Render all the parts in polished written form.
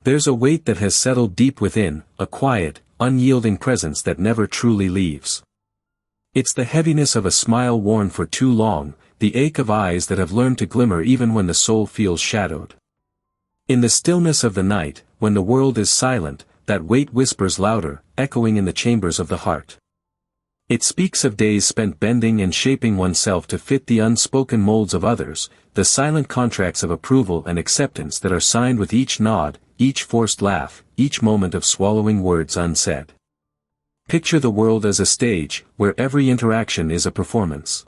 There's a weight that has settled deep within, a quiet, unyielding presence that never truly leaves. It's the heaviness of a smile worn for too long, the ache of eyes that have learned to glimmer even when the soul feels shadowed. In the stillness of the night, when the world is silent, that weight whispers louder, echoing in the chambers of the heart. It speaks of days spent bending and shaping oneself to fit the unspoken molds of others, the silent contracts of approval and acceptance that are signed with each nod, each forced laugh, each moment of swallowing words unsaid. Picture the world as a stage, where every interaction is a performance.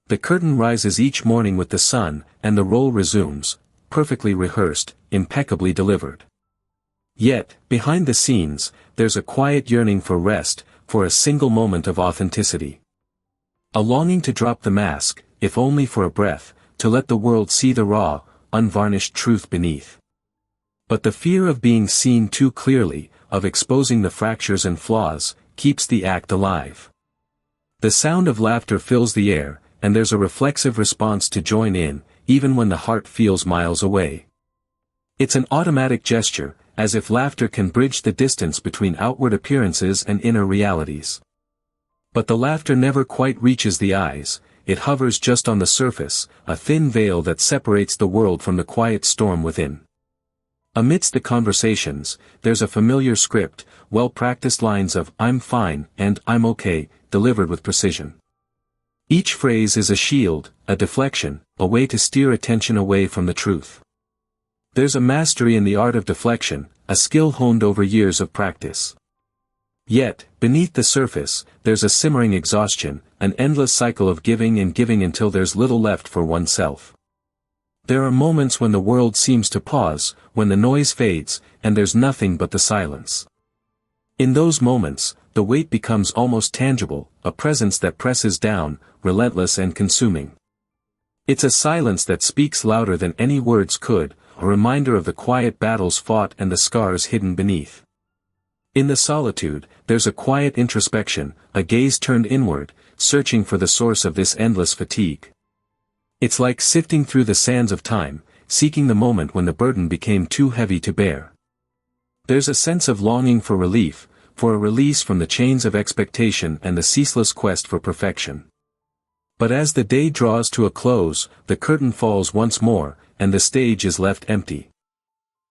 The curtain rises each morning with the sun, and the role resumes, perfectly rehearsed, impeccably delivered. Yet, behind the scenes, there's a quiet yearning for rest, for a single moment of authenticity. A longing to drop the mask, if only for a breath, to let the world see the raw, unvarnished truth beneath. But the fear of being seen too clearly, of exposing the fractures and flaws, keeps the act alive. The sound of laughter fills the air, and there's a reflexive response to join in, even when the heart feels miles away. It's an automatic gesture, as if laughter can bridge the distance between outward appearances and inner realities. But the laughter never quite reaches the eyes, it hovers just on the surface, a thin veil that separates the world from the quiet storm within. Amidst the conversations, there's a familiar script, well-practiced lines of "I'm fine" and "I'm okay," delivered with precision. Each phrase is a shield, a deflection, a way to steer attention away from the truth. There's a mastery in the art of deflection, a skill honed over years of practice. Yet, beneath the surface, there's a simmering exhaustion, an endless cycle of giving and giving until there's little left for oneself. There are moments when the world seems to pause, when the noise fades, and there's nothing but the silence. In those moments, the weight becomes almost tangible, a presence that presses down, relentless and consuming. It's a silence that speaks louder than any words could, a reminder of the quiet battles fought and the scars hidden beneath. In the solitude, there's a quiet introspection, a gaze turned inward, searching for the source of this endless fatigue. It's like sifting through the sands of time, seeking the moment when the burden became too heavy to bear. There's a sense of longing for relief, for a release from the chains of expectation and the ceaseless quest for perfection. But as the day draws to a close, the curtain falls once more, and the stage is left empty.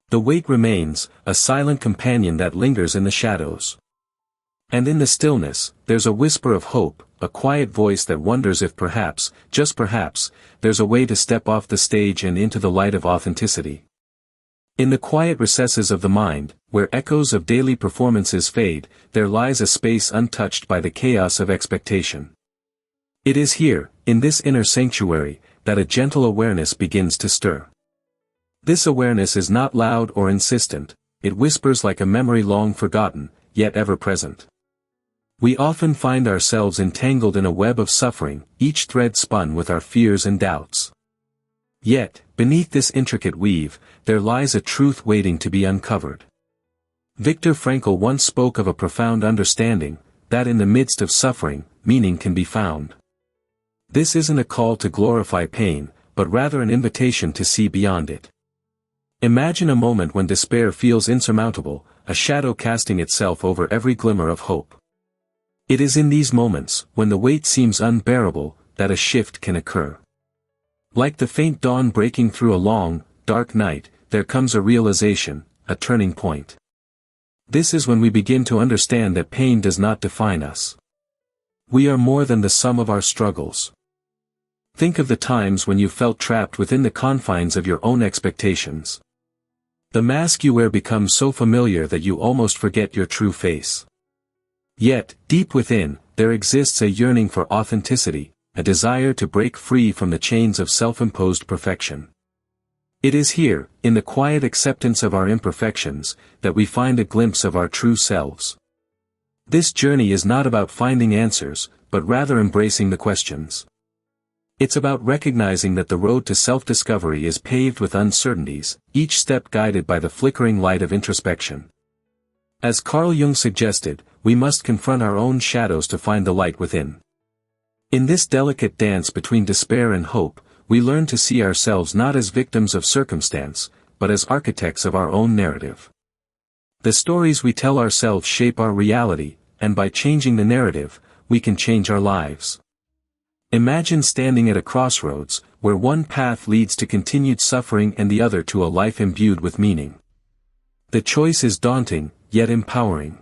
The weight remains, a silent companion that lingers in the shadows. And in the stillness, there's a whisper of hope, a quiet voice that wonders if perhaps, just perhaps, there's a way to step off the stage and into the light of authenticity. In the quiet recesses of the mind, where echoes of daily performances fade, there lies a space untouched by the chaos of expectation. It is here, in this inner sanctuary, that a gentle awareness begins to stir. This awareness is not loud or insistent, it whispers like a memory long forgotten, yet ever present. We often find ourselves entangled in a web of suffering, each thread spun with our fears and doubts. Yet, beneath this intricate weave, there lies a truth waiting to be uncovered. Viktor Frankl once spoke of a profound understanding, that in the midst of suffering, meaning can be found. This isn't a call to glorify pain, but rather an invitation to see beyond it. Imagine a moment when despair feels insurmountable, a shadow casting itself over every glimmer of hope. It is in these moments, when the weight seems unbearable, that a shift can occur. Like the faint dawn breaking through a long, dark night, there comes a realization, a turning point. This is when we begin to understand that pain does not define us. We are more than the sum of our struggles. Think of the times when you felt trapped within the confines of your own expectations. The mask you wear becomes so familiar that you almost forget your true face. Yet, deep within, there exists a yearning for authenticity, a desire to break free from the chains of self-imposed perfection. It is here, in the quiet acceptance of our imperfections, that we find a glimpse of our true selves. This journey is not about finding answers, but rather embracing the questions. It's about recognizing that the road to self-discovery is paved with uncertainties, each step guided by the flickering light of introspection. As Carl Jung suggested, we must confront our own shadows to find the light within. In this delicate dance between despair and hope, we learn to see ourselves not as victims of circumstance, but as architects of our own narrative. The stories we tell ourselves shape our reality, and by changing the narrative, we can change our lives. Imagine standing at a crossroads, where one path leads to continued suffering and the other to a life imbued with meaning. The choice is daunting, yet empowering.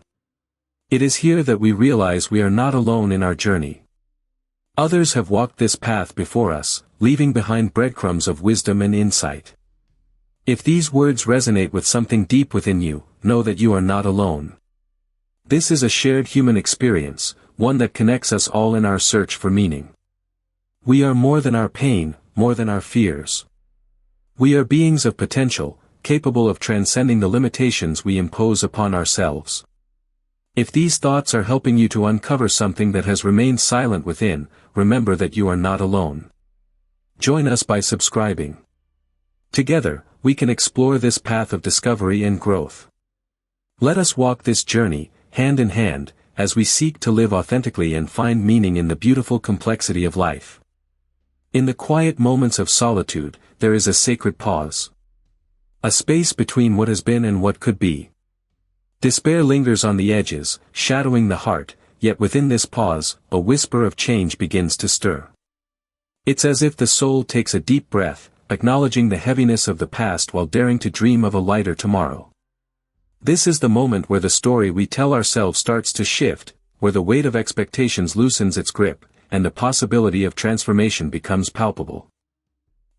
It is here that we realize we are not alone in our journey. Others have walked this path before us, leaving behind breadcrumbs of wisdom and insight. If these words resonate with something deep within you, know that you are not alone. This is a shared human experience, one that connects us all in our search for meaning. We are more than our pain, more than our fears. We are beings of potential, capable of transcending the limitations we impose upon ourselves. If these thoughts are helping you to uncover something that has remained silent within, remember that you are not alone. Join us by subscribing. Together, we can explore this path of discovery and growth. Let us walk this journey, hand in hand, as we seek to live authentically and find meaning in the beautiful complexity of life. In the quiet moments of solitude, there is a sacred pause. A space between what has been and what could be. Despair lingers on the edges, shadowing the heart, yet within this pause, a whisper of change begins to stir. It's as if the soul takes a deep breath, acknowledging the heaviness of the past while daring to dream of a lighter tomorrow. This is the moment where the story we tell ourselves starts to shift, where the weight of expectations loosens its grip, and the possibility of transformation becomes palpable.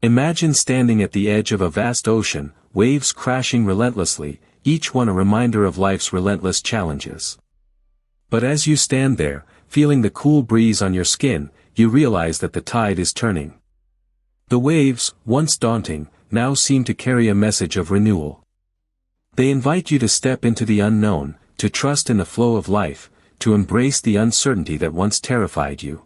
Imagine standing at the edge of a vast ocean, waves crashing relentlessly, each one a reminder of life's relentless challenges. But as you stand there, feeling the cool breeze on your skin, you realize that the tide is turning. The waves, once daunting, now seem to carry a message of renewal. They invite you to step into the unknown, to trust in the flow of life, to embrace the uncertainty that once terrified you.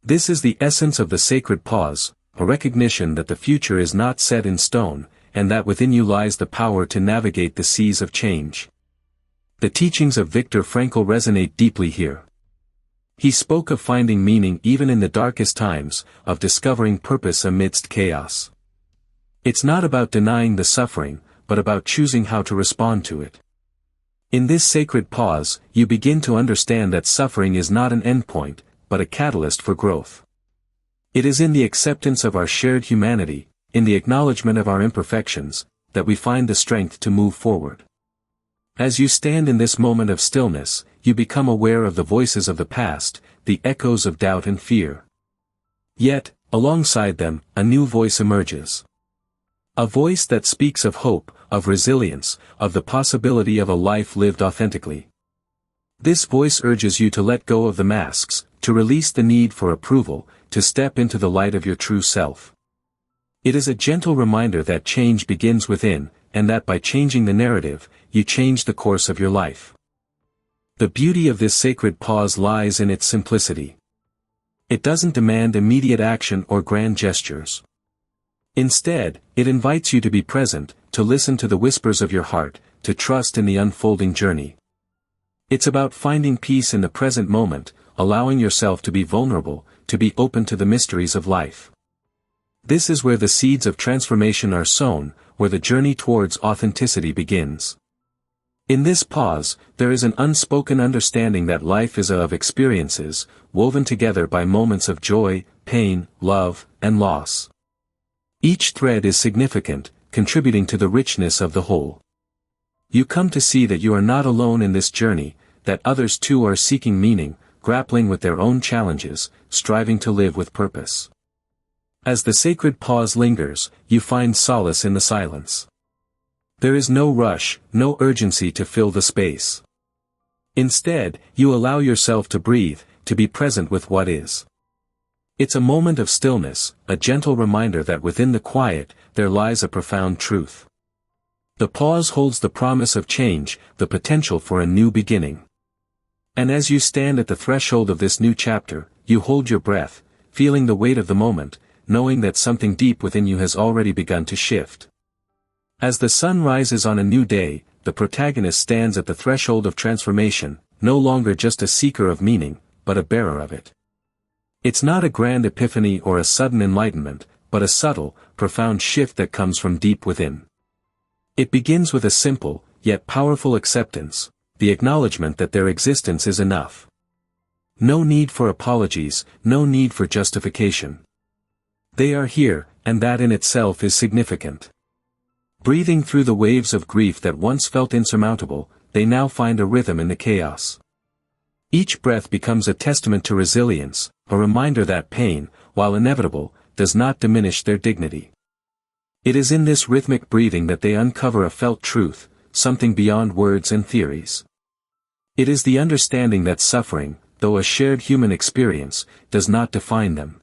This is the essence of the sacred pause, a recognition that the future is not set in stone, and that within you lies the power to navigate the seas of change. The teachings of Viktor Frankl resonate deeply here. He spoke of finding meaning even in the darkest times, of discovering purpose amidst chaos. It's not about denying the suffering, but about choosing how to respond to it. In this sacred pause, you begin to understand that suffering is not an endpoint, but a catalyst for growth. It is in the acceptance of our shared humanity, in the acknowledgement of our imperfections, that we find the strength to move forward. As you stand in this moment of stillness, you become aware of the voices of the past, the echoes of doubt and fear. Yet, alongside them, a new voice emerges. A voice that speaks of hope, of resilience, of the possibility of a life lived authentically. This voice urges you to let go of the masks, to release the need for approval, to step into the light of your true self. It is a gentle reminder that change begins within, and that by changing the narrative, you change the course of your life. The beauty of this sacred pause lies in its simplicity. It doesn't demand immediate action or grand gestures. Instead, it invites you to be present, to listen to the whispers of your heart, to trust in the unfolding journey. It's about finding peace in the present moment, allowing yourself to be vulnerable, to be open to the mysteries of life. This is where the seeds of transformation are sown, where the journey towards authenticity begins. In this pause, there is an unspoken understanding that life is of experiences, woven together by moments of joy, pain, love, and loss. Each thread is significant, contributing to the richness of the whole. You come to see that you are not alone in this journey, that others too are seeking meaning, grappling with their own challenges, striving to live with purpose. As the sacred pause lingers, you find solace in the silence. There is no rush, no urgency to fill the space. Instead, you allow yourself to breathe, to be present with what is. It's a moment of stillness, a gentle reminder that within the quiet, there lies a profound truth. The pause holds the promise of change, the potential for a new beginning. And as you stand at the threshold of this new chapter, you hold your breath, feeling the weight of the moment, knowing that something deep within you has already begun to shift. As the sun rises on a new day, the protagonist stands at the threshold of transformation, no longer just a seeker of meaning, but a bearer of it. It's not a grand epiphany or a sudden enlightenment, but a subtle, profound shift that comes from deep within. It begins with a simple, yet powerful acceptance, the acknowledgement that their existence is enough. No need for apologies, no need for justification. They are here, and that in itself is significant. Breathing through the waves of grief that once felt insurmountable, they now find a rhythm in the chaos. Each breath becomes a testament to resilience, a reminder that pain, while inevitable, does not diminish their dignity. It is in this rhythmic breathing that they uncover a felt truth, something beyond words and theories. It is the understanding that suffering, though a shared human experience, does not define them.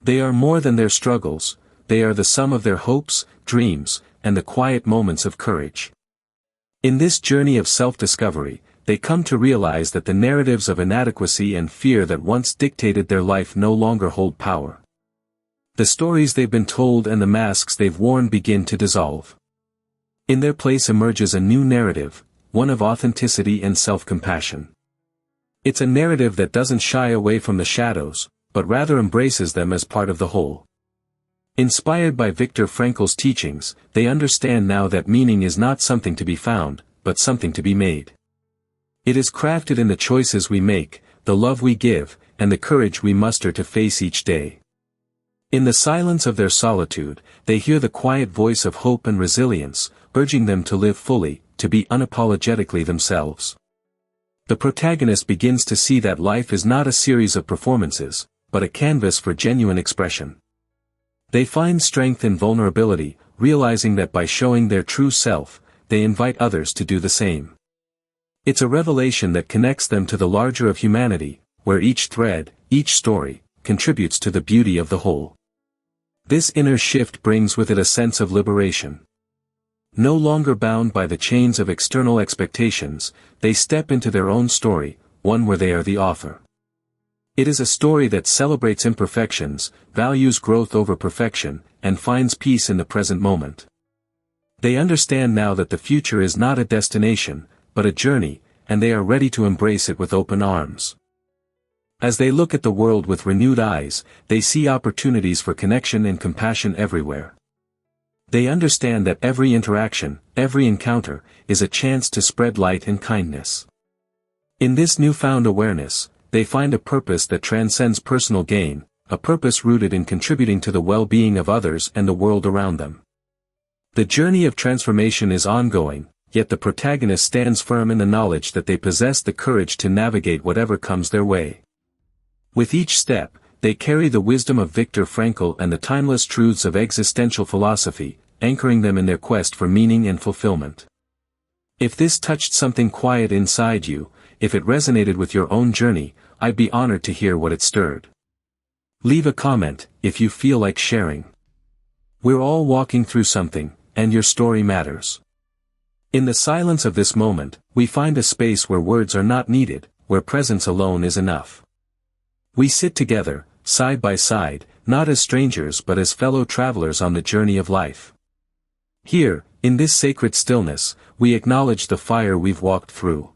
They are more than their struggles, they are the sum of their hopes, dreams, and the quiet moments of courage. In this journey of self-discovery, they come to realize that the narratives of inadequacy and fear that once dictated their life no longer hold power. The stories they've been told and the masks they've worn begin to dissolve. In their place emerges a new narrative, one of authenticity and self-compassion. It's a narrative that doesn't shy away from the shadows, but rather embraces them as part of the whole. Inspired by Viktor Frankl's teachings, they understand now that meaning is not something to be found, but something to be made. It is crafted in the choices we make, the love we give, and the courage we muster to face each day. In the silence of their solitude, they hear the quiet voice of hope and resilience, urging them to live fully, to be unapologetically themselves. The protagonist begins to see that life is not a series of performances, but a canvas for genuine expression. They find strength in vulnerability, realizing that by showing their true self, they invite others to do the same. It's a revelation that connects them to the larger of humanity, where each thread, each story, contributes to the beauty of the whole. This inner shift brings with it a sense of liberation. No longer bound by the chains of external expectations, they step into their own story, one where they are the author. It is a story that celebrates imperfections, values growth over perfection, and finds peace in the present moment. They understand now that the future is not a destination, but a journey, and they are ready to embrace it with open arms. As they look at the world with renewed eyes, they see opportunities for connection and compassion everywhere. They understand that every interaction, every encounter, is a chance to spread light and kindness. In this newfound awareness, they find a purpose that transcends personal gain, a purpose rooted in contributing to the well-being of others and the world around them. The journey of transformation is ongoing, yet the protagonist stands firm in the knowledge that they possess the courage to navigate whatever comes their way. With each step, they carry the wisdom of Viktor Frankl and the timeless truths of existential philosophy, anchoring them in their quest for meaning and fulfillment. If this touched something quiet inside you, if it resonated with your own journey, I'd be honored to hear what it stirred. Leave a comment, if you feel like sharing. We're all walking through something, and your story matters. In the silence of this moment, we find a space where words are not needed, where presence alone is enough. We sit together, side by side, not as strangers but as fellow travelers on the journey of life. Here, in this sacred stillness, we acknowledge the fire we've walked through.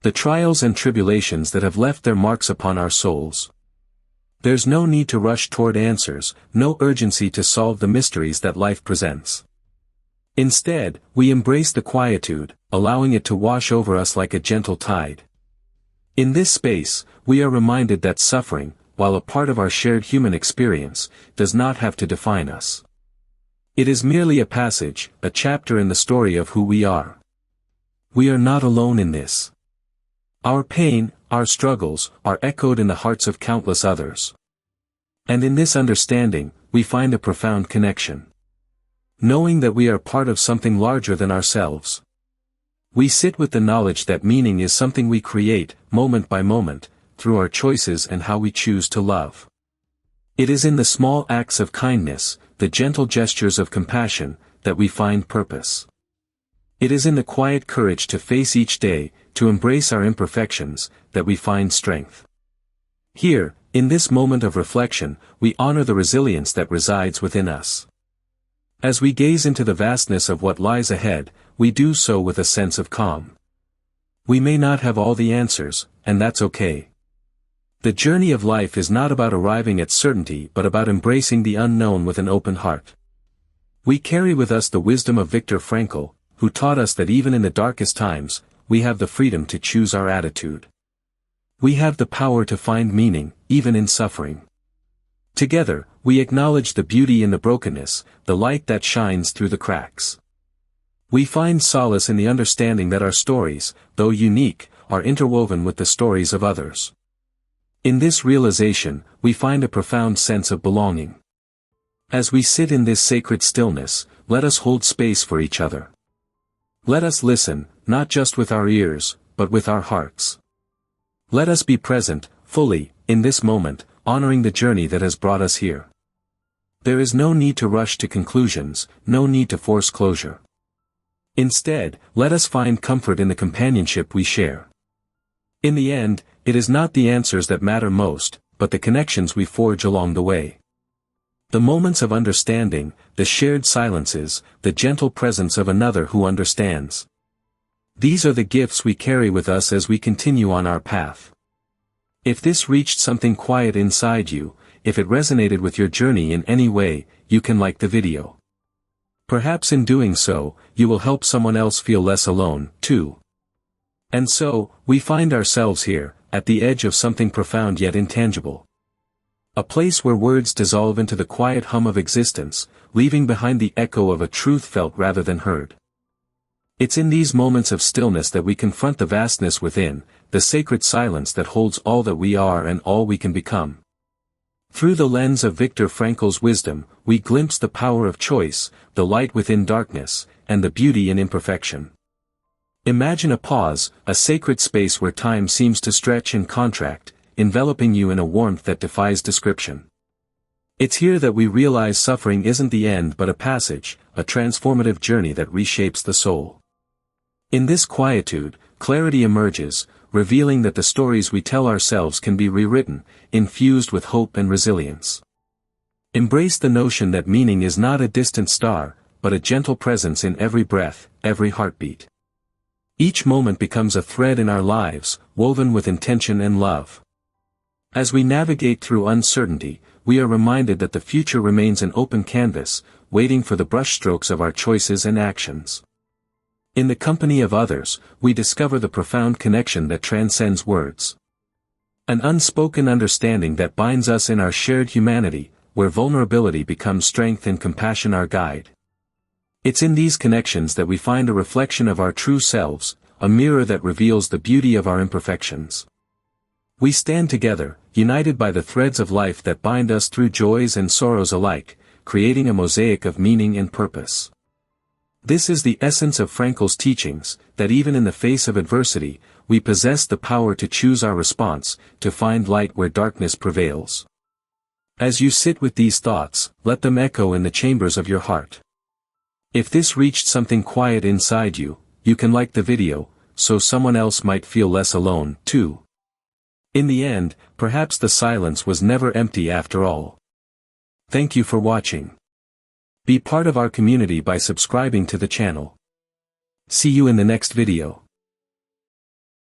The trials and tribulations that have left their marks upon our souls. There's no need to rush toward answers, no urgency to solve the mysteries that life presents. Instead, we embrace the quietude, allowing it to wash over us like a gentle tide. In this space, we are reminded that suffering, while a part of our shared human experience, does not have to define us. It is merely a passage, a chapter in the story of who we are. We are not alone in this. Our pain, our struggles, are echoed in the hearts of countless others. And in this understanding, we find a profound connection. Knowing that we are part of something larger than ourselves. We sit with the knowledge that meaning is something we create, moment by moment, through our choices and how we choose to love. It is in the small acts of kindness, the gentle gestures of compassion, that we find purpose. It is in the quiet courage to face each day, to embrace our imperfections, that we find strength. Here, in this moment of reflection, we honor the resilience that resides within us. As we gaze into the vastness of what lies ahead, we do so with a sense of calm. We may not have all the answers, and that's okay. The journey of life is not about arriving at certainty but about embracing the unknown with an open heart. We carry with us the wisdom of Viktor Frankl, who taught us that even in the darkest times, we have the freedom to choose our attitude. We have the power to find meaning, even in suffering. Together, we acknowledge the beauty in the brokenness, the light that shines through the cracks. We find solace in the understanding that our stories, though unique, are interwoven with the stories of others. In this realization, we find a profound sense of belonging. As we sit in this sacred stillness, let us hold space for each other. Let us listen, not just with our ears, but with our hearts. Let us be present, fully, in this moment, honoring the journey that has brought us here. There is no need to rush to conclusions, no need to force closure. Instead, let us find comfort in the companionship we share. In the end, it is not the answers that matter most, but the connections we forge along the way. The moments of understanding, the shared silences, the gentle presence of another who understands. These are the gifts we carry with us as we continue on our path. If this reached something quiet inside you, if it resonated with your journey in any way, you can like the video. Perhaps in doing so, you will help someone else feel less alone, too. And so, we find ourselves here, at the edge of something profound yet intangible. A place where words dissolve into the quiet hum of existence, leaving behind the echo of a truth felt rather than heard. It's in these moments of stillness that we confront the vastness within, the sacred silence that holds all that we are and all we can become. Through the lens of Viktor Frankl's wisdom, we glimpse the power of choice, the light within darkness, and the beauty in imperfection. Imagine a pause, a sacred space where time seems to stretch and contract, enveloping you in a warmth that defies description. It's here that we realize suffering isn't the end but a passage, a transformative journey that reshapes the soul. In this quietude, clarity emerges, revealing that the stories we tell ourselves can be rewritten, infused with hope and resilience. Embrace the notion that meaning is not a distant star, but a gentle presence in every breath, every heartbeat. Each moment becomes a thread in our lives, woven with intention and love. As we navigate through uncertainty, we are reminded that the future remains an open canvas, waiting for the brushstrokes of our choices and actions. In the company of others, we discover the profound connection that transcends words. An unspoken understanding that binds us in our shared humanity, where vulnerability becomes strength and compassion our guide. It's in these connections that we find a reflection of our true selves, a mirror that reveals the beauty of our imperfections. We stand together, united by the threads of life that bind us through joys and sorrows alike, creating a mosaic of meaning and purpose. This is the essence of Frankl's teachings, that even in the face of adversity, we possess the power to choose our response, to find light where darkness prevails. As you sit with these thoughts, let them echo in the chambers of your heart. If this reached something quiet inside you, you can like the video, so someone else might feel less alone, too. In the end, perhaps the silence was never empty after all. Thank you for watching. Be part of our community by subscribing to the channel. See you in the next video.